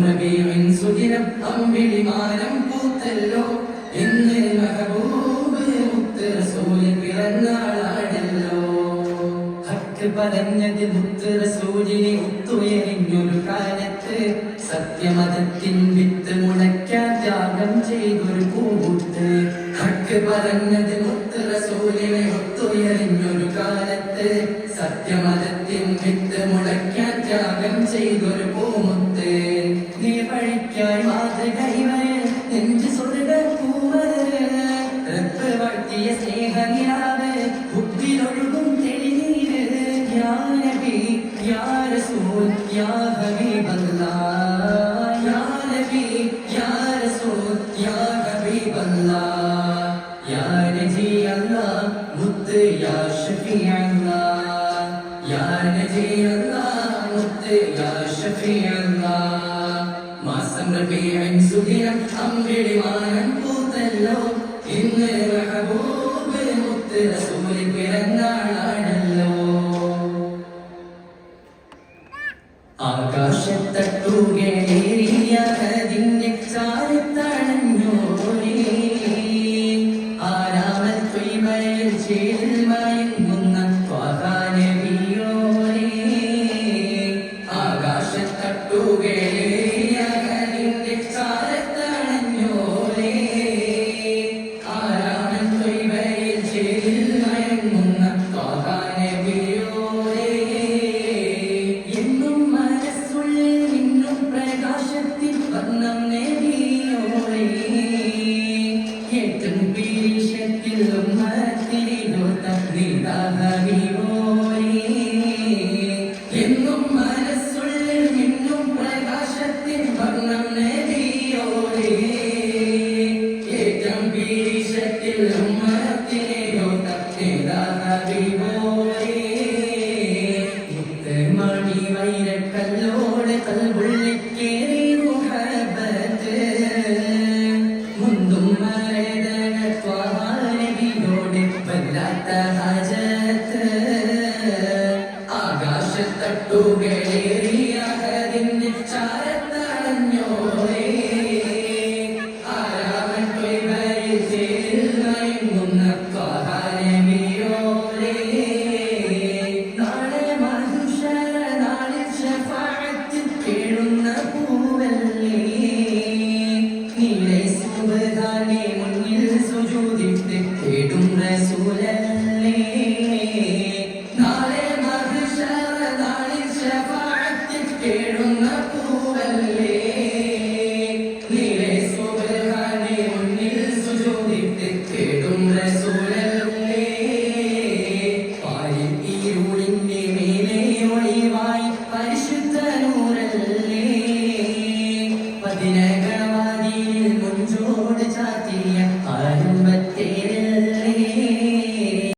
റബീഉൻ സുദിനം അമ്പിളിമാനം പൂത്തല്ലോ ഇന്ന് മെഹബൂബ് മുത്ത് റസൂൽ പിറന്നാളാണല്ലോ. ഹക്ക് പറഞ്ഞത് മുത്ത് റസൂലിനെ ഒത്തുയരിഞ്ഞൊരു കാലത്ത് സത്യമതത്തിൻ വിത്ത് മുളയ്ക്കാൻ ത്യാഗം ചെയ്തൊരു പൂമുത്ത്. ഹക്ക് പറഞ്ഞത് മുത്ത് റസൂലിനെ ഒത്തുയരിഞ്ഞൊരു കാലത്ത് സത്യമതത്തിൻ വിത്ത് മുളയ്ക്കാൻ ത്യാഗം ചെയ്തൊരു പൂമുത്ത്. നീ വഴിക്കായി മാതൃകൈവരെ നെഞ്ച് സ്വർഗ പൂവര് റബ്ബ് വാഴ്ത്തിയ സ്നേഹനിലാവ് ബുദ്ധിയിലൊഴുകും തെളിനീര്. യാ നബി യാ റസൂൽ യാ ഹബീബല്ലാഹ്, യാ നബി യാ റസൂൽ യാ ഹബീബല്ലാഹ്, യാ നജി അല്ലാഹ് മുത്ത് യാ ഷഫീഅല്ലാഹ്, യാ നജി അല്ലാഹ് മുത്ത് യാ ഷഫീഅല്ലാഹ്. മാസം റബീഉൻ സുദിനം അമ്പിളിമാനം പൂത്തല്ലോ ഇന്ന് മെഹബൂബ് മുത്ത് റസൂൽ പിറന്നാളാണല്ലോ. ആകാശത്തട്ടുകളേറിയ അതിന്റെ ചാരത്തണഞ്ഞോരേ ആരാമത്തൊയ്മയിൽ ചേരിൽ മയങ്ങുന്ന ത്വാഹ നബിയോരേ. ആകാശത്തട്ടുകളേറിയ അതിന്റെ ചാരത്തണഞ്ഞോരേ ആരാമത്തൊയ്മയിൽ ചേരിൽ മയങ്ങുന്ന ത്വാഹ നബിയോരേ. എന്നും മനസ്സുള്ളിൽ നിന്നും പ്രകാശത്തിൽ വർണ്ണം നബിയോരേ. ഏറ്റവും പീശത്തിൽ ഉമ്മത്തിരിലോത്ത ഹബീബോരേ. എന്നും മനസ്സുള്ളിൽ നിന്നും പ്രകാശത്തിൽ വർണ്ണം നബിയോരേ. ഏറ്റവും പീശത്തിൽ ഉമ്മത്തിരിലോത്ത ഹബീബോരേ. മണി വൈരക്കല്ലോട് കൽവുള്ളിക്കേറി മുഹബത്ത് മുന്തും മരതന ത്വാഹ നബിയോട് വല്ലാത്ത ഹജത്ത്. ആകാശത്തട്ടുകളേറിയ അതിന്റെ ചാരത്തണഞ്ഞോരേ ആരാമത്തൊയ്മയിൽ ചേരിൽ മയങ്ങുന്ന ത്വാഹ നബിയോരേ. നാളെ മഹ്ശറ നാളിൽ ശഫാഅത്തിൽ കേഴുന്ന പൂവല്ലേ നീലേ സുബ്ഹാനെ മുന്നിൽ സുജൂദിട്ട് കേടും റസൂലല്ലേ. നാളെ മഹ്ശറ നാളിൽ ശഫാഅത്തിൽ കേഴുന്ന പൂവല്ലേ നീലേ സുബ്ഹാനെ മുന്നിൽ സുജൂദിട്ട് കേടും റസൂലല്ലേ. പാരിൽ ഇരുളിന്റെ മേലെ ഒളിവായി പരിശുദ്ധ നൂറല്ലേ.